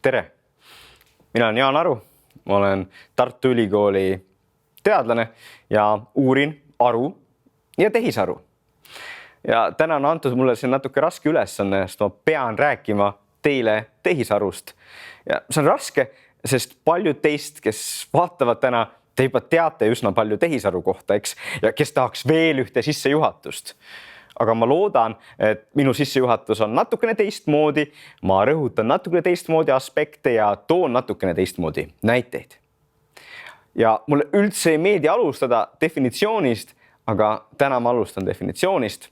Tere! Mina olen Jaan Aru, ma olen Tartu Ülikooli teadlane ja uurin aru ja tehisaru. Ja täna on antud mulle see natuke raske ülesanne, sest ma pean rääkima teile tehisarust. Ja see on raske, sest paljud teist, kes vaatavad täna, te juba teate üsna palju tehisaru kohta, eks? Ja kes tahaks veel ühte sissejuhatust. Aga ma loodan, et minu sissejuhatus on natukene teistmoodi, ma rõhutan natukene teistmoodi aspekte ja toon natukene teistmoodi näiteid. Ja mulle üldse ei meeldi alustada definitsioonist, aga täna ma alustan definitsioonist.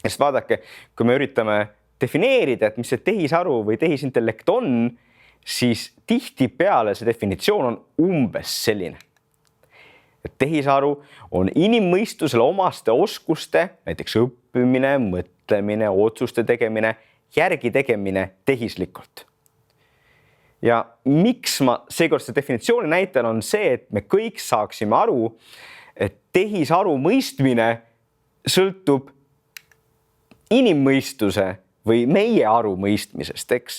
Sest vaadake, kui me üritame defineerida, et mis see tehisaru või tehisintellekt on, siis tihtipeale see definitsioon on umbes selline. Tehisaru on inimmõistusele omaste oskuste, näiteks õppimine, mõtlemine, otsuste tegemine, järgi tegemine tehislikult. Ja miks ma seekord seda definitsiooni näitan on see, et me kõik saaksime aru, et tehisaru mõistmine sõltub inimmõistuse või meie aru mõistmisest, eks?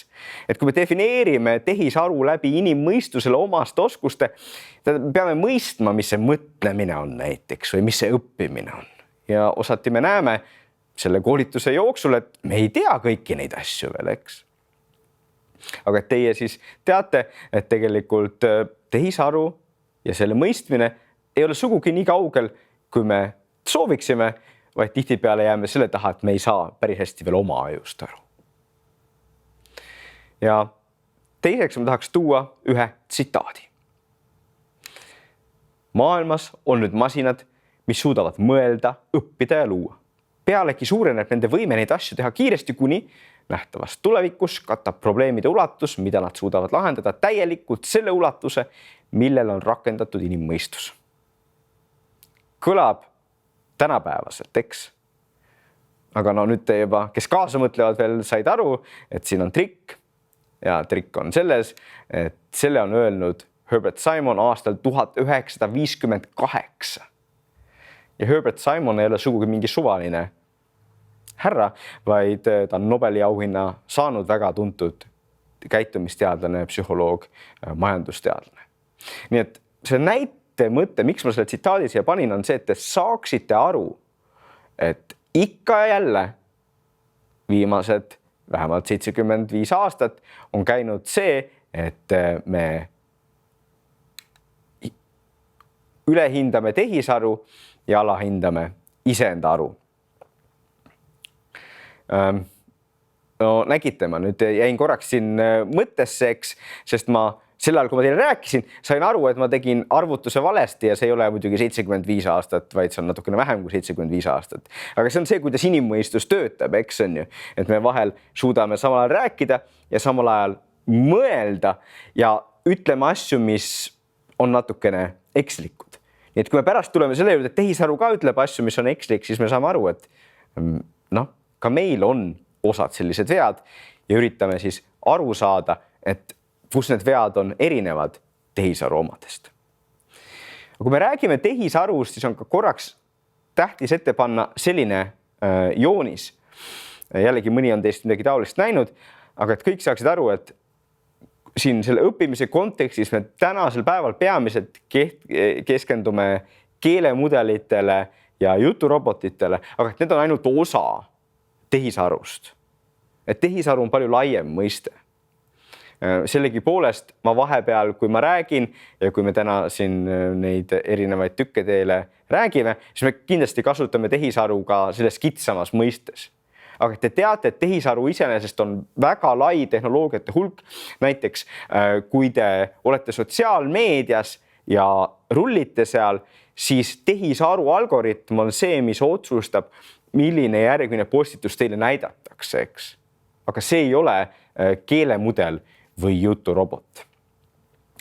Et kui me defineerime tehisaru läbi inimmõistusele omaste oskuste, peame mõistma, mis see mõtlemine on näiteks või mis see õppimine on. Ja osati me näeme selle koolituse jooksul, et me ei tea kõiki neid asju veel, eks? Aga teie siis teate, et tegelikult tehisaru ja selle mõistmine ei ole sugugi nii kaugel, kui me sooviksime, vaid tihtipeale jääme selle taha, et me ei saa päris hästi veel oma ajust aru. Ja teiseks ma tahaks tuua ühe tsitaadi. Maailmas on nüüd masinad, mis suudavad mõelda, õppida ja luua. Pealegi suureneb nende võime neid asju teha kiiresti, kuni nähtavas tulevikus katab probleemide ulatus, mida nad suudavad lahendada täielikult selle ulatuse, millel on rakendatud inimmõistus. Kõlab tänapäevaselt, eks? Aga no nüüd te juba, kes kaasa mõtlevad veel, said aru, et siin on trikk. Ja trikk on selles, et selle on öelnud Herbert Simon aastal 1958. Ja Herbert Simon ei ole sugugi mingi suvaline härra, vaid ta on Nobeli auhinna saanud väga tuntud käitumisteadlane, psühholoog, majandusteadlane. Nii et see näite mõte, miks ma selle tsitaadi siia panin, on see, et te saaksite aru, et ikka ja jälle viimased vähemalt 75 aastat on käinud see, et me ülehindame tehisaru ja alahindame iseenda aru. No nägite, ma nüüd jäin korraks siin mõttesse, eks, sest ma sel ajal, kui ma teile rääkisin, sain aru, et ma tegin arvutuse valesti ja see ei ole muidugi 75 aastat, vaid see on natukene vähem kui 75 aastat. Aga see on see, kuidas inimmõistus töötab, eks on ju, et me vahel suudame samal ajal rääkida ja samal ajal mõelda ja ütleme asju, mis on natukene ekslikud. Nii et kui me pärast tuleme selle juurde, et tehisaru ka ütleb asju, mis on ekslik, siis me saame aru, et ka meil on osad sellised vead ja üritame siis aru saada, et kus need vead on erinevad tehisaru omadest. Kui me räägime tehisarust, siis on ka korraks tähtis ette panna selline joonis. Jällegi mõni on teist midagi taolist näinud, aga et kõik saaksid aru, et siin selle õppimise kontekstis me tänasel päeval peamiselt keskendume keelemudelitele ja juturobotitele, aga et need on ainult osa tehisarust. Et tehisaru on palju laiem mõiste. Sellegi poolest ma vahepeal, kui ma räägin ja kui me täna siin neid erinevaid tükke teile räägime, siis me kindlasti kasutame tehisaru ka selles kitsamas mõistes. Aga te teate, et tehisaru iseenesest on väga lai tehnoloogiate hulk. Näiteks, kui te olete sotsiaalmeedias ja rullite seal, siis tehisaru algoritm on see, mis otsustab, milline järgmine postitus teile näidatakse, eks. Aga see ei ole keelemudel või juturobot.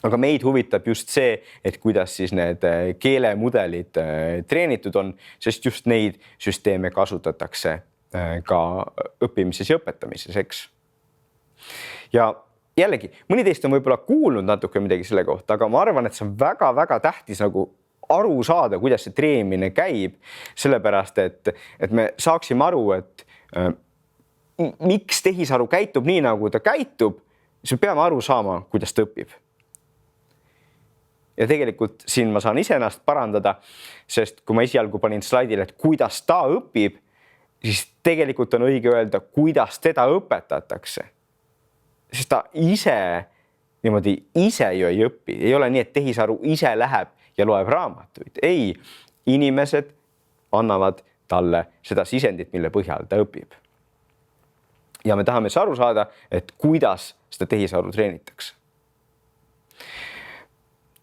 Aga meid huvitab just see, et kuidas siis need keelemudelid treenitud on, sest just neid süsteeme kasutatakse ka õppimises ja õpetamises, eks. Ja jällegi, mõni teist on võib-olla kuulnud natuke midagi selle kohta, aga ma arvan, et see on väga-väga tähtis nagu aru saada, kuidas see treenimine käib, sellepärast, et me saaksime aru, et miks tehisaru käitub nii, nagu ta käitub, siis me peame aru saama, kuidas ta õpib. Ja tegelikult siin ma saan iseennast parandada, sest kui ma esialgu panin slaidile, et kuidas ta õpib, siis tegelikult on õige öelda, kuidas teda õpetatakse. Sest ta ise ju ei õpi. Ei ole nii, et tehisaru ise läheb ja loeb raamatuid. Ei, inimesed annavad talle seda sisendit, mille põhjal ta õpib. Ja me tahame aru saada, et kuidas seda tehisaru treenitakse.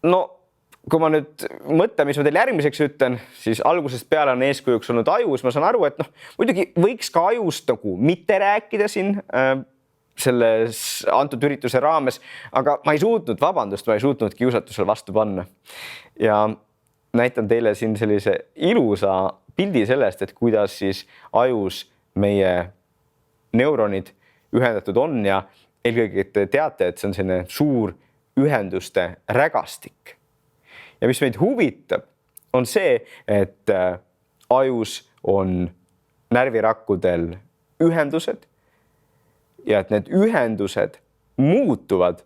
No, kui ma nüüd mõtlen, mis ma teile järgmiseks ütlen, siis algusest peale on eeskujuks olnud aju, siis ma saan aru, et muidugi võiks ka ajust nagu mitte rääkida siin selles antud ürituse raames, aga ma ei suutnud kiusatusel vastu panna. Ja näitan teile siin sellise ilusa pildi sellest, et kuidas siis ajus meie neuronid ühendatud on ja eelkõige te teate, et see on selline suur ühenduste rägastik. Ja mis meid huvitab, on see, et ajus on närvirakkudel ühendused ja et need ühendused muutuvad,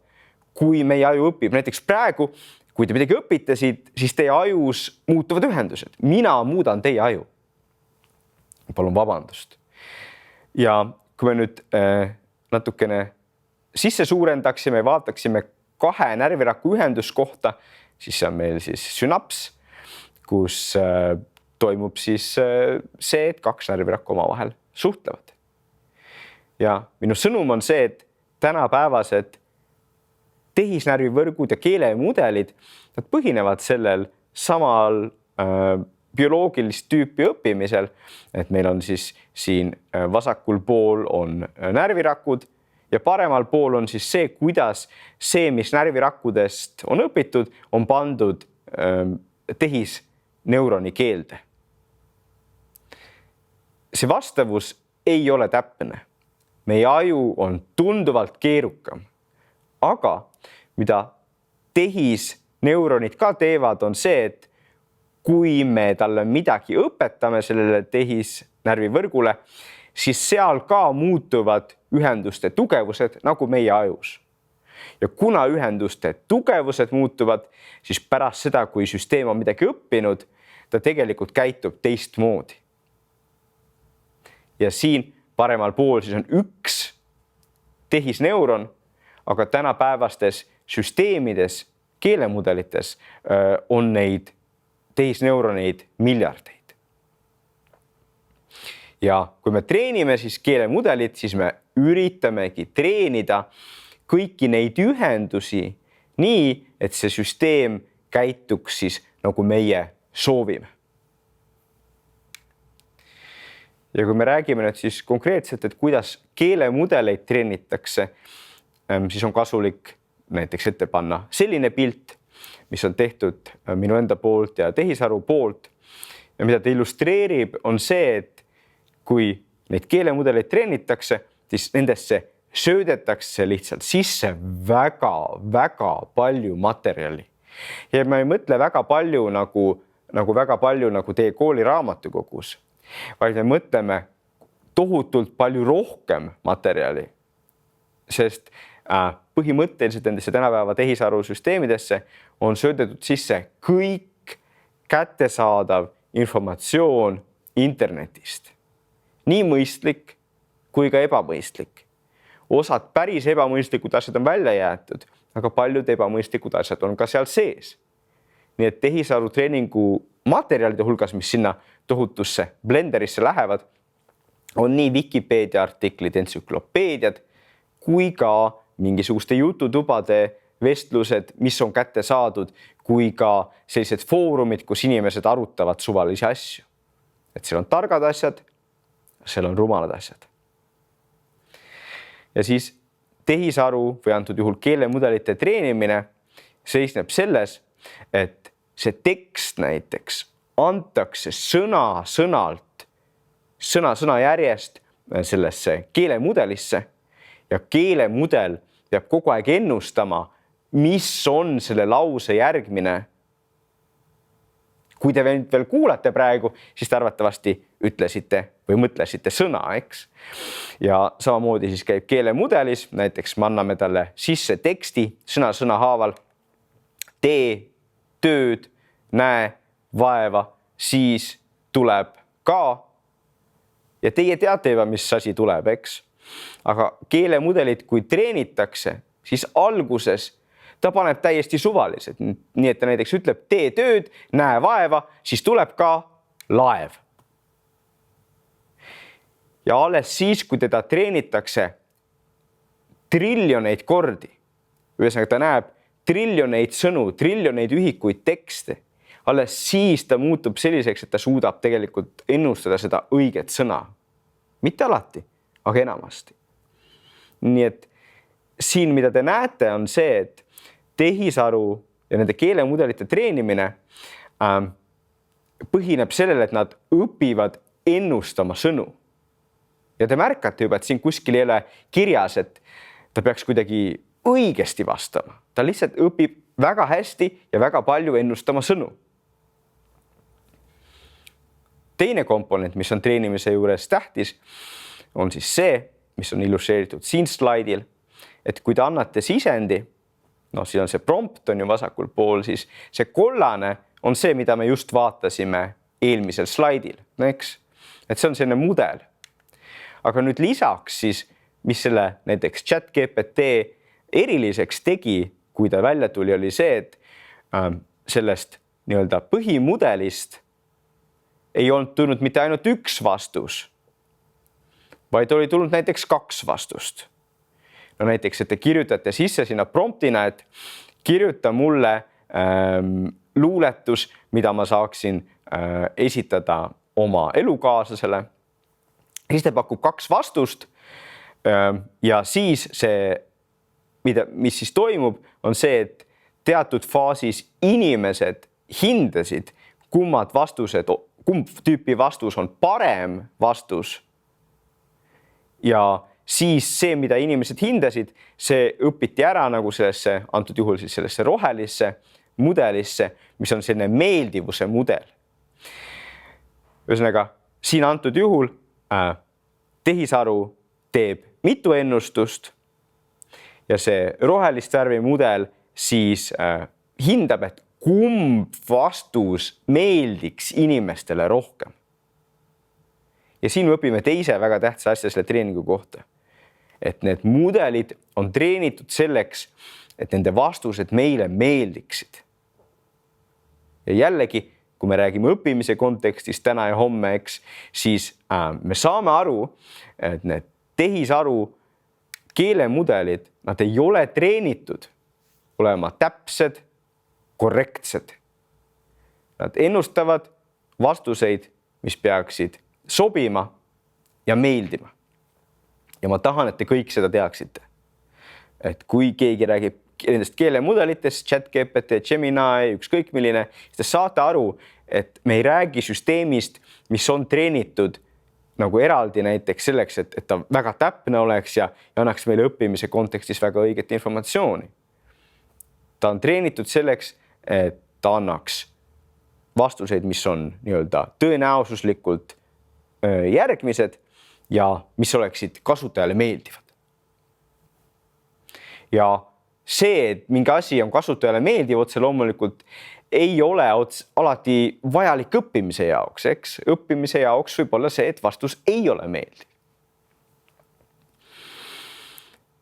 kui meie aju õpib. Näiteks praegu, kui te midagi õpite siit, siis teie ajus muutuvad ühendused. Mina muudan teie aju. Palun vabandust. Ja kui me nüüd natukene sisse suurendaksime ja vaataksime 2 närviraku ühenduskohta, siis see on meil siis sünaps, kus toimub siis see, et 2 närvirakku omavahel suhtlevad. Ja minu sõnum on see, et tänapäevased tehisnärvivõrgud ja keelemudelid, nad põhinevad sellel samal bioloogilist tüüpi õppimisel, et meil on siis siin vasakul pool on närvirakud ja paremal pool on siis see, kuidas see, mis närvirakkudest on õpitud, on pandud tehisneuroni keelde. See vastavus ei ole täpne. Meie aju on tunduvalt keerukam, aga mida tehisneuronid ka teevad, on see, et kui me talle midagi õpetame sellele tehisnärvivõrgule, siis seal ka muutuvad ühenduste tugevused nagu meie ajus. Ja kuna ühenduste tugevused muutuvad, siis pärast seda, kui süsteem on midagi õppinud, ta tegelikult käitub teistmoodi. Ja siin paremal pool siis on üks tehisneuron, aga tänapäevastes süsteemides, keelemudelites on neid tehisneuroneid miljardeid. Ja kui me treenime siis keelemudelit, siis me üritamegi treenida kõiki neid ühendusi nii, et see süsteem käituks siis nagu meie soovime. Ja kui me räägime nüüd siis konkreetselt, et kuidas keelemudeleid treenitakse, siis on kasulik näiteks ette panna selline pilt, mis on tehtud minu enda poolt ja tehisaru poolt. Ja mida ta illustreerib, on see, et kui neid keelemudeleid treenitakse, siis nendesse söödetakse lihtsalt sisse väga palju materjali. Ja ma ei mõtle väga palju nagu teie kooli raamatukogus, vaid me mõtleme tohutult palju rohkem materjali, sest põhimõtteliselt nendesse tänapäeva tehisaru süsteemidesse on söödetud sisse kõik kättesaadav informatsioon internetist. Nii mõistlik kui ka ebamõistlik. Osad päris ebamõistlikud asjad on välja jäetud, aga paljud ebamõistlikud asjad on ka seal sees. Nii et tehisaru treeningu materjalide hulgas, mis sinna tohutusse Blenderisse lähevad, on nii Wikipedia artiklid, entsüklopeediad, kui ka mingisuguste jututubade vestlused, mis on kätte saadud, kui ka sellised foorumid, kus inimesed arutavad suvalisi asju. Et seal on targad asjad, seal on rumalad asjad. Ja siis tehisaru või antud juhul keelemudelite treenimine seisneb selles, et see tekst näiteks antakse sõna-sõnalt, sõna järjest sellesse keelemudelisse ja keelemudel peab kogu aeg ennustama, mis on selle lause järgmine Kui te veel kuulate praegu, siis te arvatavasti ütlesite või mõtlesite sõna, eks? Ja samamoodi siis käib keelemudelis, näiteks me anname talle sisse teksti sõna haaval. Tee tööd, näe vaeva, siis tuleb ka. Ja teie teate juba, mis asi tuleb, eks? Aga keelemudelit, kui treenitakse, siis alguses ta paneb täiesti suvalised. Nii et ta näiteks ütleb, tee tööd, näe vaeva, siis tuleb ka laev. Ja alles siis, kui teda treenitakse triljoneid kordi, ühesõnaga ta näeb triljoneid sõnu, triljoneid ühikuid tekste, alles siis ta muutub selliseks, et ta suudab tegelikult ennustada seda õiget sõna. Mitte alati, aga enamasti. Nii et siin, mida te näete, on see, et tehisaru ja nende keelemudelite treenimine põhineb sellele, et nad õpivad ennustama sõnu. Ja te märkate juba, et siin kuskil ei ole kirjas, et ta peaks kuidagi õigesti vastama. Ta lihtsalt õpib väga hästi ja väga palju ennustama sõnu. Teine komponent, mis on treenimise juures tähtis, on siis see, mis on illustreeritud siin slaidil, et kui te annate sisendi, siin on see prompt on ju vasakul pool, siis see kollane on see, mida me just vaatasime eelmisel slaidil, eks? Et see on selline mudel. Aga nüüd lisaks siis, mis selle näiteks ChatGPT eriliseks tegi, kui ta välja tuli, oli see, et sellest nii-öelda põhimudelist ei olnud tulnud mitte ainult üks vastus, vaid oli tulnud näiteks 2 vastust. No näiteks, et te kirjutate sisse sinna promptina, et kirjuta mulle luuletus, mida ma saaksin esitada oma elukaaslasele. Siis ta pakub 2 vastust ja siis see, mis siis toimub, on see, et teatud faasis inimesed hindasid, kumb tüüpi vastus on parem vastus ja siis see, mida inimesed hindasid, see õpiti ära nagu sellesse, antud juhul siis sellesse rohelisse mudelisse, mis on selline meeldivuse mudel. Ühesõnaga, siin antud juhul tehisaru teeb mitu ennustust ja see rohelist värvi mudel siis hindab, et kumb vastus meeldiks inimestele rohkem. Ja siin me õpime teise väga tähtsa asja selle treeningu kohta. Et need mudelid on treenitud selleks, et nende vastused meile meeldiksid. Ja jällegi, kui me räägime õppimise kontekstis täna ja homme, eks, siis me saame aru, et need tehisaru keelemudelid, nad ei ole treenitud olema täpsed, korrektsed. Nad ennustavad vastuseid, mis peaksid sobima ja meeldima. Ja ma tahan, et te kõik seda teaksite. Et kui keegi räägib nendest keelemudelitest, ChatGPT, Gemini, ükskõik milline, siis te saate aru, et me ei räägi süsteemist, mis on treenitud nagu eraldi näiteks selleks, et ta väga täpne oleks ja annaks meile õppimise kontekstis väga õiget informatsiooni. Ta on treenitud selleks, et ta annaks vastuseid, mis on nii-öelda tõenäosuslikult järgmised ja mis oleksid kasutajale meeldivad. Ja see, et mingi asi on kasutajale meeldiv, otse loomulikult ei ole alati vajalik õppimise jaoks, eks? Õppimise jaoks võib olla see, et vastus ei ole meeldiv.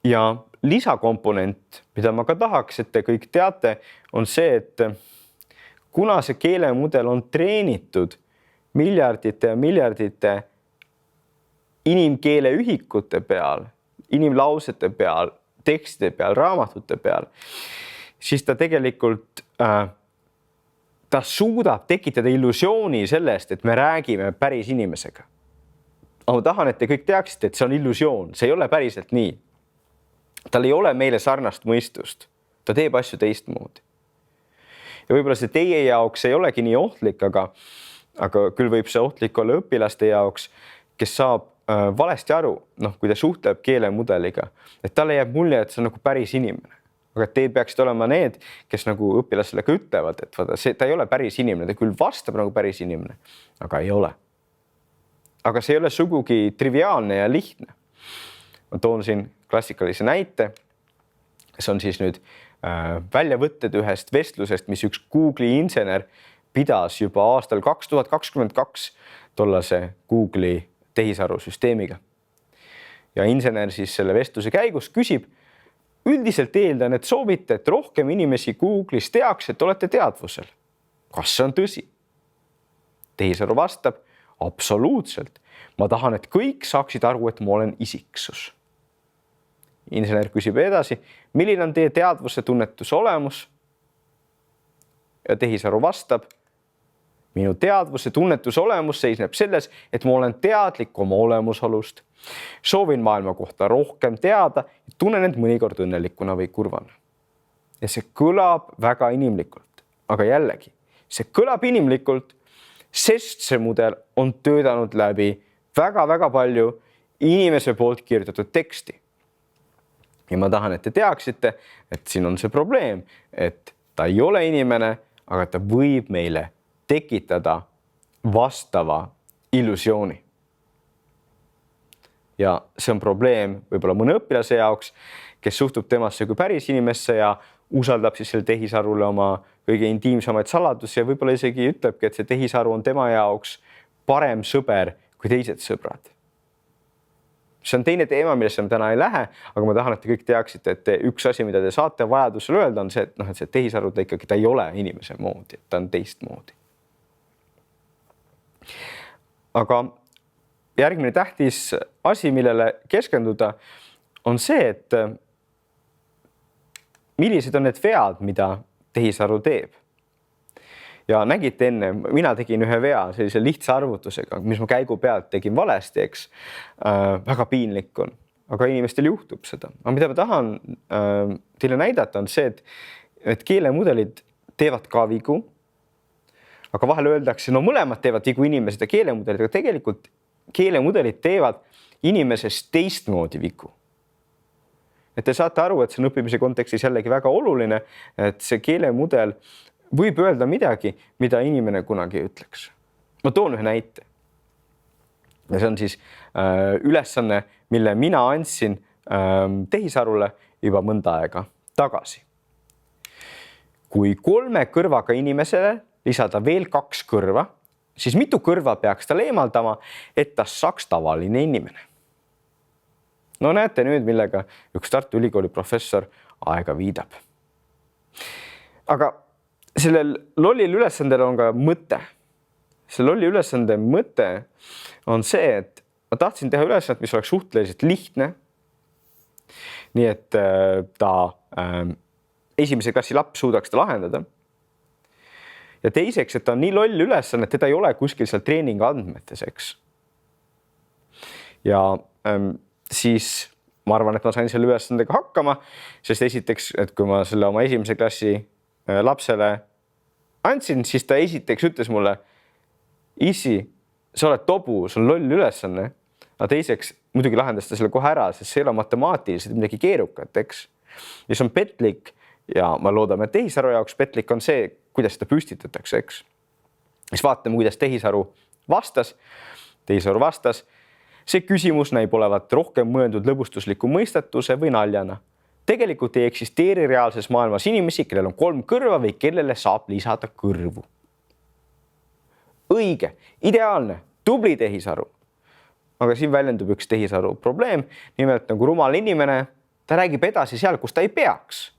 Ja lisakomponent, mida ma ka tahaks, et te kõik teate, on see, et kuna see keelemudel on treenitud miljardite ja miljardite inimkeele ühikute peal, inimlausete peal, tekstide peal, raamatute peal, siis ta tegelikult ta suudab tekitada illusiooni sellest, et me räägime päris inimesega. Aga ma tahan, et te kõik teaksite, et see on illusioon, see ei ole päriselt nii. Tal ei ole meile sarnast mõistust, ta teeb asju teistmoodi. Ja võib-olla see teie jaoks ei olegi nii ohtlik, aga küll võib see ohtlik olla õpilaste jaoks, kes saab valesti aru, kui ta suhtleb keelemudeliga, et talle jääb mulje, et see on nagu päris inimene. aga te peaksid olema need, kes nagu õpilasele ka ütlevad, et vaata, ta ei ole päris inimene, ta küll vastab nagu päris inimene, aga ei ole. Aga see ei ole sugugi triviaalne ja lihtne. Ma toon siin klassikalise näite. See on siis nüüd väljavõtted ühest vestlusest, mis üks Google'i insener pidas juba aastal 2022 tollase Google'i tehisarusüsteemiga. Ja insener siis selle vestluse käigus küsib, üldiselt eeldan, et soovite, et rohkem inimesi Google'is teaks, et olete teadvusel. Kas see on tõsi? Tehisaru vastab, absoluutselt. Ma tahan, et kõik saaksid aru, et ma olen isiksus. Insener küsib edasi, milline on teie teadvuse tunnetuse olemus? Ja tehisaru vastab, minu teadvuse tunnetuse olemus seisneb selles, et ma olen teadlik oma olemusolust. Soovin maailma kohta rohkem teada ja tunnen end mõnikord õnnelikuna või kurvana. Ja see kõlab väga inimlikult, aga jällegi, see kõlab inimlikult, sest see mudel on töötanud läbi väga-väga palju inimese poolt kirjutatud teksti. Ja ma tahan, et te teaksite, et siin on see probleem, et ta ei ole inimene, aga ta võib meile tekitada vastava illusiooni. Ja see on probleem võib-olla mõne õpilase jaoks, kes suhtub temasse kui päris inimesse ja usaldab siis selle tehisarule oma kõige intiimsemaid saladusi ja võib-olla isegi ütlebki, et see tehisaru on tema jaoks parem sõber kui teised sõbrad. See on teine teema, millesse me täna ei lähe, aga ma tahan, et te kõik teaksite, et üks asi, mida te saate vajadusel öelda, on see, et see tehisaru ta ikkagi ta ei ole inimese moodi, ta on teistmoodi. Aga järgmine tähtis asi, millele keskenduda, on see, et millised on need vead, mida tehisaru teeb. Ja nägite enne, mina tegin ühe vea sellise lihtsa arvutusega, mis ma käigu pealt tegin valesti, eks. Väga piinlik on, aga inimestel juhtub seda. Aga mida ma tahan teile näidata on see, et keelemudelid teevad ka vigu, aga vahel öeldakse, no mõlemad teevad vigu inimesed ja keelemudelid, aga tegelikult keelemudelid teevad inimesest teistmoodi vigu. Et te saate aru, et see on õppimise kontekstis jällegi väga oluline, et see keelemudel võib öelda midagi, mida inimene kunagi ütleks. Ma toon ühe näite. Ja see on siis ülesanne, mille mina andsin tehisarule juba mõnda aega tagasi. Kui 3 kõrvaga inimesele lisada veel 2 kõrva, siis mitu kõrva peaks tal eemaldama, et ta saaks tavaline inimene. No näete nüüd, millega üks Tartu Ülikooli professor aega viidab. Aga sellel lollil ülesandel on ka mõte. See lolli ülesande mõte on see, et ma tahtsin teha ülesannet, mis oleks suhteliselt lihtne. Nii et ta esimese klassi laps suudaks ta lahendada. Ja teiseks, et ta on nii loll ülesanne, et teda ei ole kuskil seal treeningi andmetes, eks. Ja siis ma arvan, et ma sain selle ülesandega hakkama, sest esiteks, et kui ma selle oma esimese klassi lapsele andsin, siis ta esiteks ütles mulle, issi, sa oled tobu, see on loll ülesanne. Aga teiseks, muidugi lahendas ta selle kohe ära, sest see ei ole matemaatiliselt midagi keerukat, eks. Ja see on petlik ja ma loodame, et tehisaru jaoks petlik on see, kuidas seda püstitatakse, eks. Siis vaatame, kuidas tehisaru vastas. Tehisaru vastas, see küsimus näib olevat rohkem mõeldud lõbustusliku mõistatuse või naljana. Tegelikult ei eksisteeri reaalses maailmas inimesi, kellel on 3 kõrva või kellele saab lisada kõrvu. Õige, ideaalne, tubli tehisaru. Aga siin väljendub üks tehisaru probleem. Nimelt nagu rumal inimene, ta räägib edasi seal, kus ta ei peaks.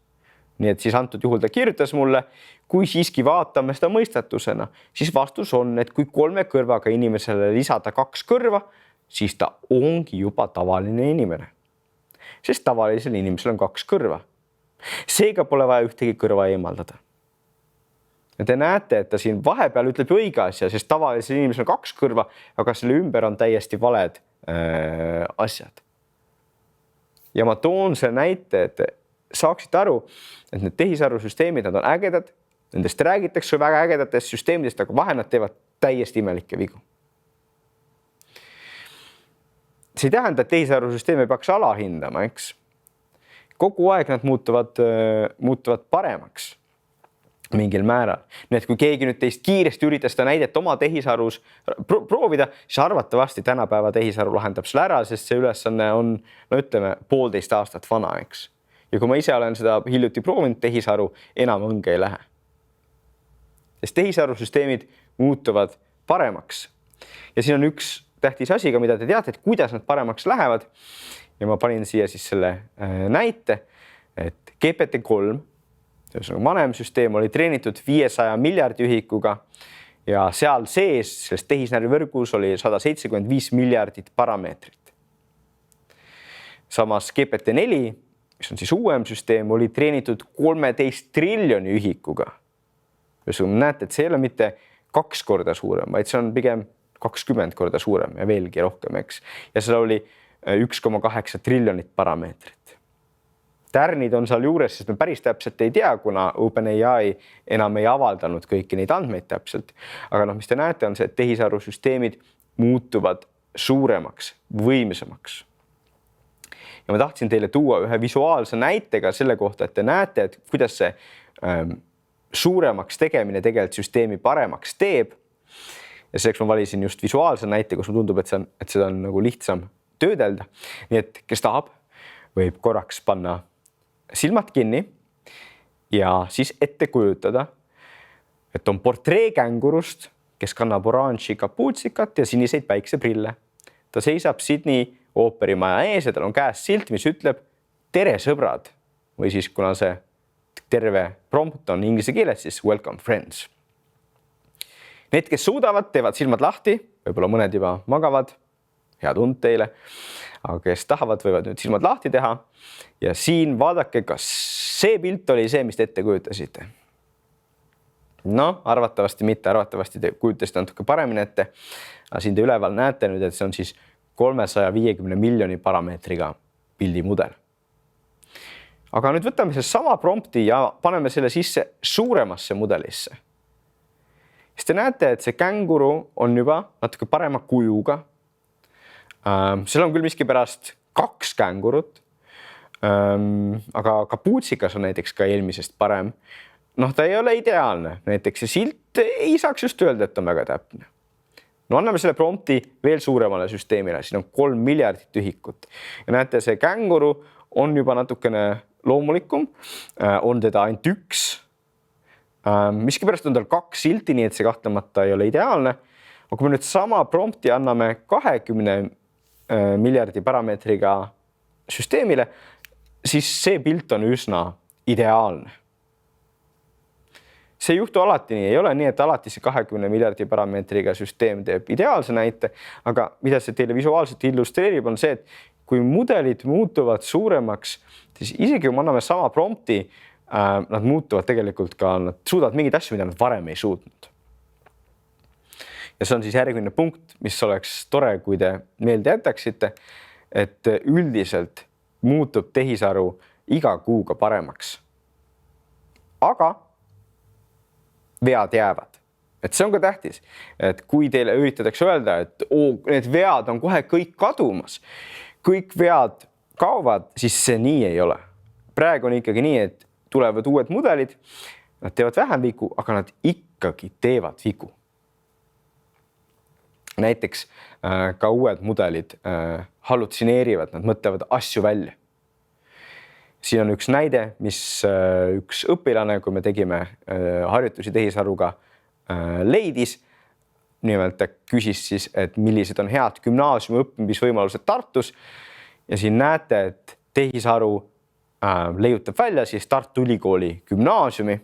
Nii et siis antud juhul ta kirjutas mulle, kui siiski vaatame seda mõistatusena, siis vastus on, et kui 3 kõrvaga inimesele lisada 2 kõrva, siis ta ongi juba tavaline inimene. Sest tavalisel inimesel on 2 kõrva. Seega pole vaja ühtegi kõrva eemaldada. Ja te näete, et ta siin vahepeal ütleb õige asja, sest tavalisel inimesel on 2 kõrva, aga selle ümber on täiesti valed asjad. Ja ma toon selle näite, et saaksite aru, et need tehisarusüsteemid, nad on ägedad, nendest räägitakse väga ägedatest süsteemidest, aga vahel nad teevad täiesti imelikke vigu. See ei tähenda, et tehisarusüsteemi peaks alahindama, eks. kogu aeg nad muutuvad paremaks mingil määral. Nii et kui keegi nüüd teist kiiresti üritas seda näidet oma tehisarus proovida, siis arvatavasti tänapäeva tehisaru lahendab selle ära, sest see ülesanne on, no ütleme, 1,5 aastat vana, eks. Ja kui ma ise olen seda hiljuti proovinud, tehisaru enam õnge ei lähe. Sest tehisarusüsteemid muutuvad paremaks. Ja siin on üks tähtis asi ka, mida te teate, et kuidas nad paremaks lähevad. Ja ma panin siia siis selle näite, et GPT-3 vanem süsteem oli treenitud 500 miljardi ühikuga ja seal sees selles tehisnärvivõrgus oli 175 miljardit parameetrit. Samas GPT-4, mis on siis uuem süsteem, oli treenitud 13 triljoni ühikuga. Näete, et see ei ole mitte 2 korda suurem, vaid see on pigem 20 korda suurem ja veelgi rohkem, eks. Ja seal oli 1,8 triljonit parameetrit. Tärnid on seal juures, sest me päris täpselt ei tea, kuna OpenAI enam ei avaldanud kõiki neid andmeid täpselt. Aga mis te näete, on see, et tehisarusüsteemid muutuvad suuremaks, võimsamaks. Ja ma tahtsin teile tuua ühe visuaalse näitega selle kohta, et te näete, et kuidas see suuremaks tegemine tegelikult süsteemi paremaks teeb. Ja selleks ma valisin just visuaalse näite, kus ma tundub, et seda on nagu lihtsam töödelda. Nii et kes tahab, võib korraks panna silmad kinni ja siis ette kujutada, et on portree kängurust, kes kannab oranži kapuutsikat ja siniseid päikseprille. Ta seisab Sydney ooperimaja ees ja tal on käes silt, mis ütleb tere sõbrad või siis kuna see terve prompt on inglise keeles, siis welcome friends. Need, kes suudavad, teevad silmad lahti, võib-olla mõned juba magavad, head und teile, aga kes tahavad, võivad nüüd silmad lahti teha ja siin vaadake, kas see pilt oli see, mis te ette kujutasite. No, arvatavasti mitte, arvatavasti te kujutasite natuke paremini ette. Aga siin te üleval näete nüüd, et see on siis 350 miljoni parameetriga pildimudel. Aga nüüd võtame see sama prompti ja paneme selle sisse suuremasse mudelisse. Siis te näete, et see känguru on juba natuke parema kujuga. Seal on küll miskipärast 2 kängurut, aga kapuutsikas on näiteks ka eelmisest parem. Ta ei ole ideaalne. Näiteks see silt ei saaks just öelda, et on väga täpne. No anname selle prompti veel suuremale süsteemile. Siin on 3 miljardit ühikut. Ja näete, see känguru on juba natukene loomulikum. On teda ainult 1. Miskipärast on tal 2 silti, nii et see kahtlemata ei ole ideaalne. Aga kui me nüüd sama prompti anname 20 miljardi parameetriga süsteemile, siis see pilt on üsna ideaalne. See ei juhtu alati nii, ei ole nii, et alati see 20 miljardi parameetriga süsteem teeb ideaalse näite, aga mida see teile visuaalselt illustreerib, on see, et kui mudelid muutuvad suuremaks, siis isegi kui me anname sama prompti, nad muutuvad tegelikult ka, nad suudavad mingeid asju, mida nad varem ei suutnud. Ja see on siis järgmine punkt, mis oleks tore, kui te meelde jätaksite, et üldiselt muutub tehisaru iga kuuga paremaks. Aga vead jäävad. Et see on ka tähtis, et kui teile üritatakse öelda, et need vead on kohe kõik kadumas, kõik vead kaovad, siis see nii ei ole. Praegu on ikkagi nii, et tulevad uued mudelid, nad teevad vähem vigu, aga nad ikkagi teevad vigu. Näiteks ka uued mudelid hallutsineerivad, nad mõtlevad asju välja. Siin on üks näide, mis üks õpilane, kui me tegime harjutusi tehisaruga, leidis. Nimelt ta küsis siis, et millised on head gümnaasiumi õppimisvõimalused Tartus. Ja siin näete, et tehisaru leiutab välja siis Tartu Ülikooli gümnaasiumi.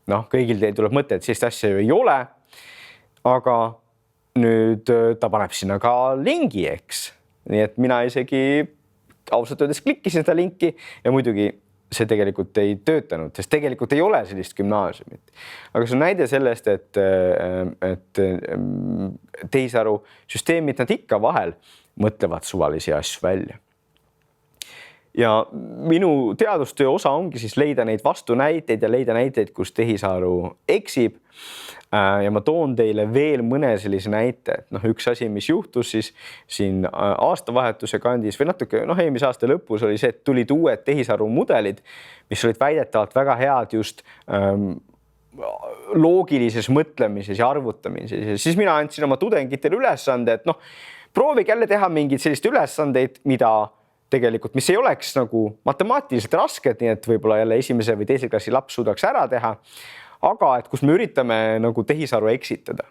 Kõigil teil tuleb mõte, et sellist asja ju ei ole, aga nüüd ta paneb sinna ka lingi, eks. Nii et mina isegi ausalt öeldes klikkisin seda linki ja muidugi see tegelikult ei töötanud, sest tegelikult ei ole sellist gümnaasiumit. Aga see on näide sellest, et tehisaru süsteemid nad ikka vahel mõtlevad suvalisi asju välja. ja minu teadustöö osa ongi siis leida neid vastunäiteid ja leida näiteid, kus tehisaru eksib. Ja ma toon teile veel mõne sellise näite, et üks asi, mis juhtus siis siin aastavahetuse kandis või natuke eelmise aasta lõpus oli see, et tulid uued tehisaru mudelid, mis olid väidetavalt väga head just loogilises mõtlemises ja arvutamises. Ja siis mina andsin oma tudengitele ülesande, et proovige jälle teha mingeid selliseid ülesandeid, mis ei oleks nagu matemaatiliselt rasked, nii et võib-olla jälle esimese või teise klassi laps suudaks ära teha. Aga et kus me üritame nagu tehisaru eksitada.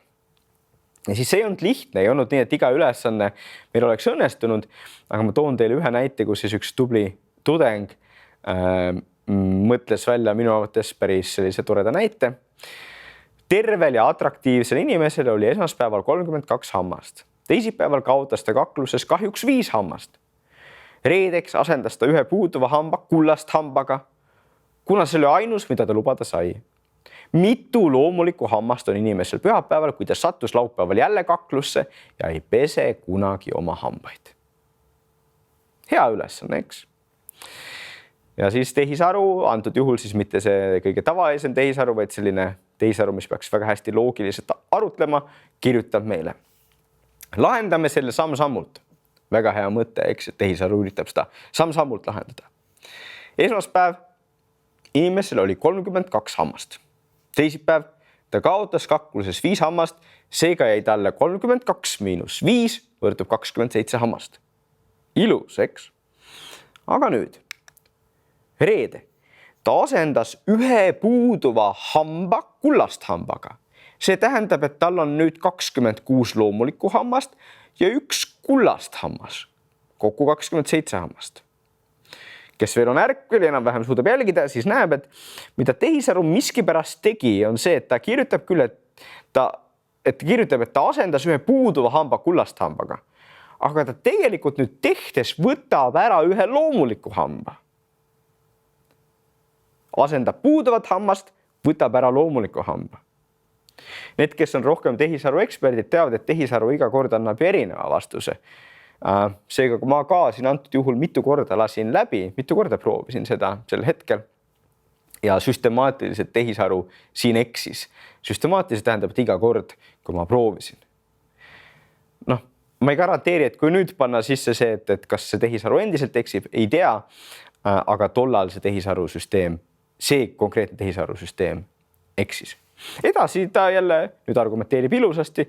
Ja siis see ei olnud lihtne, ei olnud nii, et iga ülesanne meil oleks õnnestunud, aga ma toon teile ühe näite, kus siis üks tubli tudeng mõtles välja minu arvates päris sellise toreda näite. Tervel ja atraktiivsel inimesel oli esmaspäeval 32 hammast. Teisipäeval kaotas ta kakluses kahjuks 5 hammast. Reedeks asendas ta ühe puuduva hamba kullast hambaga, kuna see oli ainus, mida ta lubada sai. Mitu loomulikku hammast on inimesel pühapäeval, kui ta sattus laupäeval jälle kaklusse ja ei pese kunagi oma hambaid. Hea ülesanne, eks? Ja siis tehisaru, antud juhul siis mitte see kõige tavalisem tehisaru, vaid selline tehisaru, mis peaks väga hästi loogiliselt arutlema, kirjutab meile. Lahendame selle samm-sammult. Väga hea mõte, eks, et tehisaru üritab seda samm-sammult lahendada. Esmaspäev inimesel oli 32 hammast. Teisipäev ta kaotas kakluses 5 hammast, seega jäi talle 32 miinus 5 võrdub 27 hammast. Ilus, eks? Aga nüüd, reede, ta asendas ühe puuduva hamba kullast hambaga. See tähendab, et tal on nüüd 26 loomulikku hammast ja 1 kullast hammas, kokku 27 hammast. Kes veel on ärkvel ja enam-vähem suudab jälgida, siis näeb, et mida tehisaru miskipärast tegi, on see, et ta kirjutab küll, et ta asendas ühe puuduva hamba kullast hambaga, aga ta tegelikult nüüd tehtes võtab ära ühe loomuliku hamba. Asendab puuduvat hammast, võtab ära loomuliku hamba. Need, kes on rohkem tehisaru eksperdid, teavad, et tehisaru iga kord annab erineva vastuse. Seega, kui ma ka siin antud juhul mitu korda lasin läbi, mitu korda proovisin seda sel hetkel ja süstemaatiliselt tehisaru siin eksis. Süstemaatiliselt tähendab, et iga kord, kui ma proovisin. Ma ei garanteeri, et kui nüüd panna sisse see, et kas see tehisaru endiselt eksib, ei tea, aga tollal see tehisarusüsteem, see konkreetne tehisarusüsteem eksis. Edasi ta jälle nüüd argumenteerib ilusasti,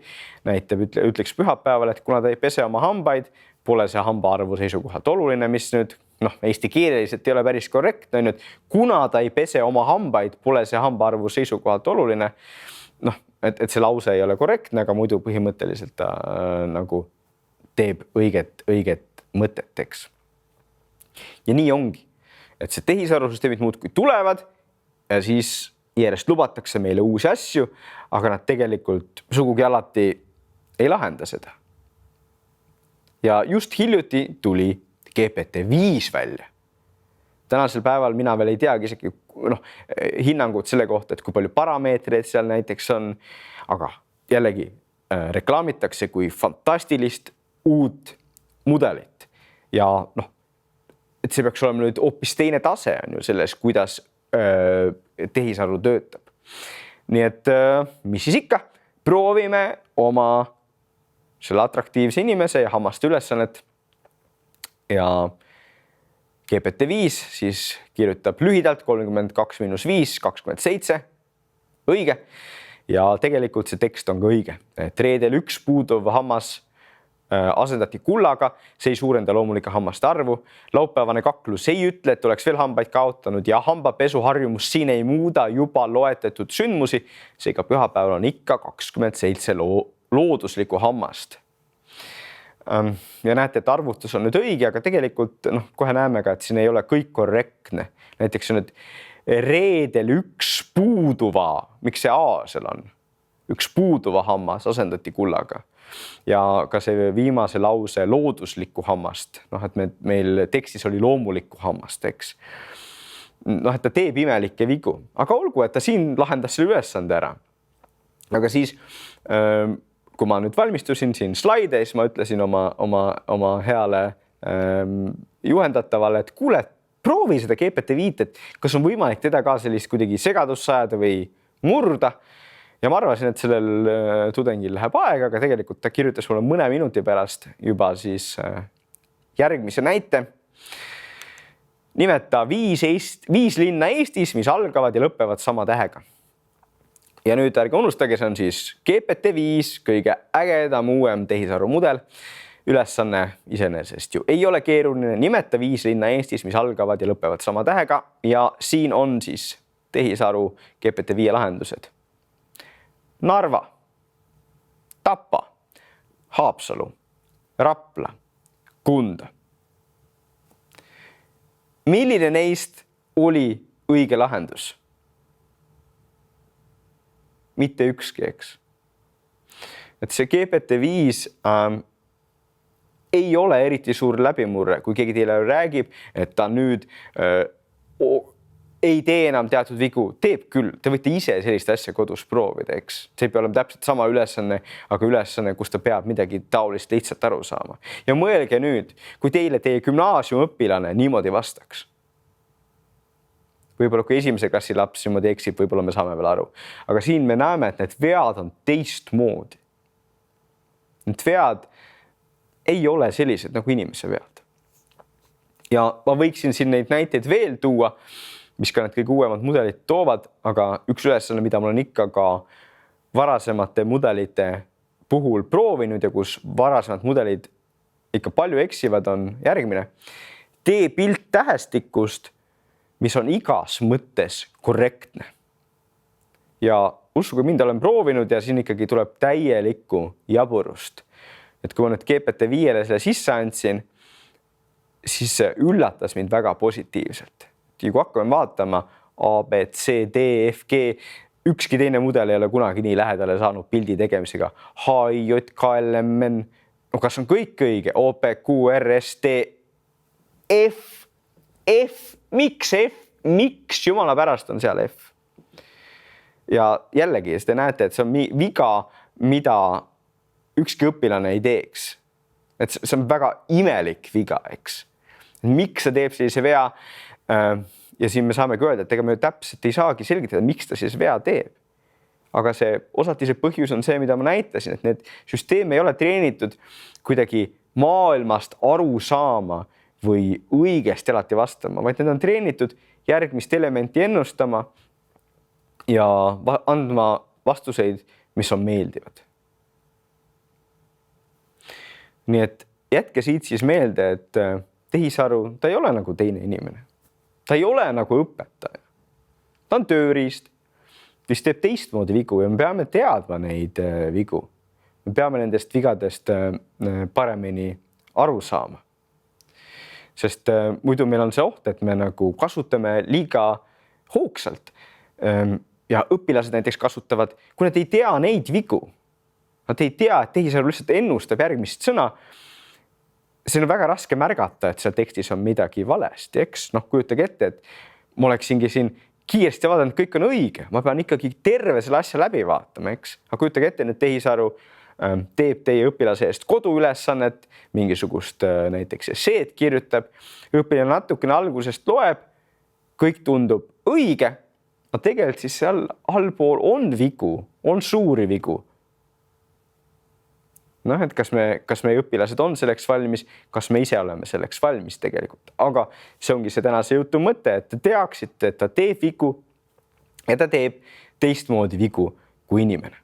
näitab, ütleks pühapäeval, et kuna ta ei pese oma hambaid, pole see hambaarvu seisukohalt oluline, mis nüüd eesti keeleliselt ei ole päris korrektne, on, et kuna ta ei pese oma hambaid, pole see hambaarvu seisukohalt oluline. Et see lause ei ole korrektne, aga muidu põhimõtteliselt ta nagu teeb õiget mõtet, eks. Ja nii ongi, et see tehisarusüsteemid muudkui tulevad ja siis järjest lubatakse meile uusi asju, aga nad tegelikult sugugi alati ei lahenda seda. Ja just hiljuti tuli GPT-5 välja. Tänasel päeval mina veel ei teagi isegi hinnangut selle kohta, et kui palju parameetreid seal näiteks on, aga jällegi reklaamitakse kui fantastilist uut mudelit. Ja et see peaks olema nüüd hoopis teine tase on ju selles, kuidas tehisaru töötab. Nii et mis siis ikka, proovime oma selle atraktiivse inimese ja hammaste ülesannet ja GPT-5 siis kirjutab lühidalt 32 miinus 5, 27, õige. Ja tegelikult see tekst on ka õige, et reedel 1 puuduv hammas asendati kullaga, see ei suurenda loomulike hammaste arvu. Laupäevane kaklus ei ütle, et oleks veel hambaid kaotanud ja hambapesuharjumus siin ei muuda juba loetletud sündmusi. Seega pühapäeval on ikka 27 looduslikku hammast. Ja näete, et arvutus on nüüd õige, aga tegelikult kohe näeme ka, et siin ei ole kõik korrektne. Näiteks on, et reedel 1 puuduva, miks see A seal on? 1 puuduva hammas asendati kullaga. Ja ka see viimase lause looduslikku hammast, et meil tekstis oli loomulikku hammast, eks. Et ta teeb imelikke vigu, aga olgu, et ta siin lahendas selle ülesande ära. Aga siis, kui ma nüüd valmistusin siin slaide, siis ma ütlesin oma heale juhendatavale, et kuule, proovi seda GPT-5, et kas on võimalik teda ka sellist kuidagi segadusse ajada või murda. Ja ma arvasin, et sellel tudengil läheb aega, aga tegelikult ta kirjutas mulle mõne minuti pärast juba siis järgmise näite. Nimeta 5 linna Eestis, mis algavad ja lõpevad sama tähega. Ja nüüd ärge unustage, see on siis GPT-5, kõige ägedam uuem tehisaru mudel. Ülesanne iseenesest ju ei ole keeruline. Nimeta 5 linna Eestis, mis algavad ja lõpevad sama tähega. Ja siin on siis tehisaru GPT-5 lahendused. Narva, Tapa, Haapsalu, Rapla, Kunda. Milline neist oli õige lahendus? Mitte ükski, eks. Et see GPT-5 ei ole eriti suur läbimurre, kui keegi teile räägib, et ta nüüd ei tee enam teatud vigu, teeb küll. Te võite ise sellist asja kodus proovida, eks. See peab olema täpselt sama ülesanne, aga ülesanne, kus ta peab midagi taolist lihtsalt aru saama. Ja mõelge nüüd, kui teile teie gümnaasiumõpilane niimoodi vastaks. Võib-olla kui esimese klassi laps niimoodi eksib, võib-olla me saame veel aru. Aga siin me näeme, et need vead on teistmoodi. Need vead ei ole sellised nagu inimese vead. Ja ma võiksin siin neid näiteid veel tuua, mis ka need kõige uuemad mudelid toovad, aga üks ülesanne, mida ma olen ikka ka varasemate mudelite puhul proovinud ja kus varasemad mudelid ikka palju eksivad, on järgmine. Tee pilt tähestikust, mis on igas mõttes korrektne. Ja uskuge mind, olen proovinud ja siin ikkagi tuleb täielikku jaburust. Et kui ma nüüd GPT-5-le selle sisse andsin, siis see üllatas mind väga positiivselt. Ja kui hakkame vaatama A, B, C, D, F, G, ükski teine mudel ei ole kunagi nii lähedale saanud pildi tegemisega. H, I, J, K, L, M, N. No kas on kõik õige? O, P, Q, R, S, T, F, miks F? Miks jumala pärast on seal F? Ja jällegi, te näete, et see on viga, mida ükski õpilane ei teeks. Et see on väga imelik viga, eks. Miks see teeb sellise vea? Ja siin me saamegi öelda, et ega me täpselt ei saagi selgitada, miks ta siis vea teeb. Aga see osati see põhjus on see, mida ma näitasin, et need süsteeme ei ole treenitud kuidagi maailmast aru saama või õigesti alati vastama, vaid need on treenitud järgmist elementi ennustama ja andma vastuseid, mis on meeldivad. Nii et jätke siit siis meelde, et tehisaru, ta ei ole nagu teine inimene. Ta ei ole nagu õpetaja. Ta on tööriist, mis teeb teistmoodi vigu ja me peame teadma neid vigu. Me peame nendest vigadest paremini aru saama. Sest muidu meil on see oht, et me nagu kasutame liiga hoogsalt ja õpilased näiteks kasutavad, kui nad ei tea neid vigu, nad ei tea, et tehisaru lihtsalt ennustab järgmist sõna, see on väga raske märgata, et seal tekstis on midagi valesti, eks? Noh, kujutage ette, et ma oleksingi siin kiiresti vaadanud, kõik on õige. Ma pean ikkagi terve selle asja läbi vaatama, eks? Aga kujutage ette, nüüd tehisaru teeb teie õpilase eest koduülesannet, mingisugust näiteks esseed kirjutab. Õpilane natukene algusest loeb, kõik tundub õige, aga tegelikult siis seal allpool on vigu, on suuri vigu. Noh, et kas meie õpilased on selleks valmis, kas me ise oleme selleks valmis tegelikult. Aga see ongi see tänase jutu mõte, et te teaksite, et ta teeb vigu ja ta teeb teistmoodi vigu kui inimene.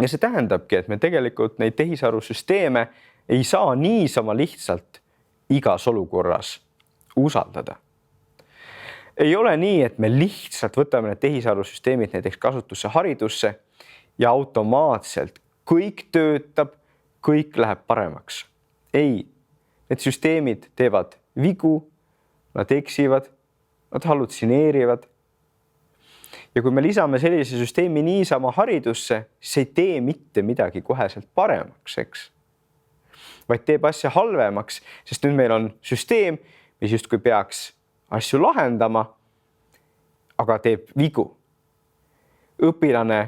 Ja see tähendabki, et me tegelikult neid tehisarusüsteeme ei saa niisama lihtsalt igas olukorras usaldada. Ei ole nii, et me lihtsalt võtame need tehisarusüsteemid näiteks kasutusse haridusse ja automaatselt kõik töötab, kõik läheb paremaks. Ei, need süsteemid teevad vigu, nad eksivad, nad hallutsineerivad. Ja kui me lisame sellise süsteemi niisama haridusse, siis ei tee mitte midagi koheselt paremaks, eks? Vaid teeb asja halvemaks, sest nüüd meil on süsteem, mis justkui peaks asju lahendama, aga teeb vigu. Õpilane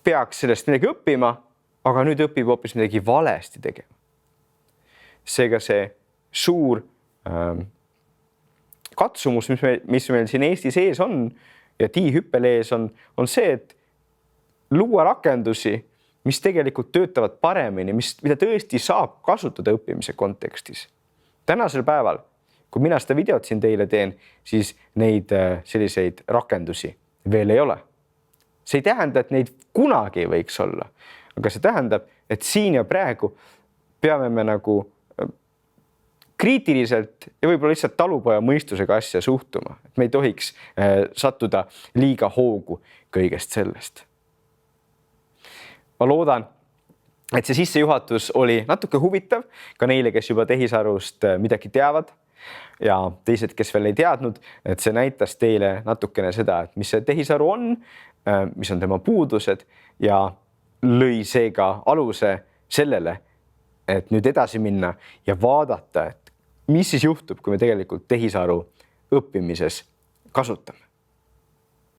peaks sellest midagi õppima, aga nüüd õpib hoopis midagi valesti tegema. Seega see suur katsumus, mis meil siin Eestis ees on ja tiihüppel ees on see, et luua rakendusi, mis tegelikult töötavad paremini, mida tõesti saab kasutada õppimise kontekstis. Tänasel päeval, kui mina seda videot siin teile teen, siis neid selliseid rakendusi veel ei ole. See ei tähenda, et neid kunagi ei võiks olla, aga see tähendab, et siin ja praegu peame me nagu kriitiliselt ja võib-olla lihtsalt talupoja mõistusega asja suhtuma, et me ei tohiks sattuda liiga hoogu kõigest sellest. Ma loodan, et see sissejuhatus oli natuke huvitav ka neile, kes juba tehisarust midagi teavad ja teised, kes veel ei teadnud, et see näitas teile natukene seda, et mis see tehisaru on, mis on tema puudused ja lõi seega aluse sellele, et nüüd edasi minna ja vaadata, et mis siis juhtub, kui me tegelikult tehisaru õppimises kasutame.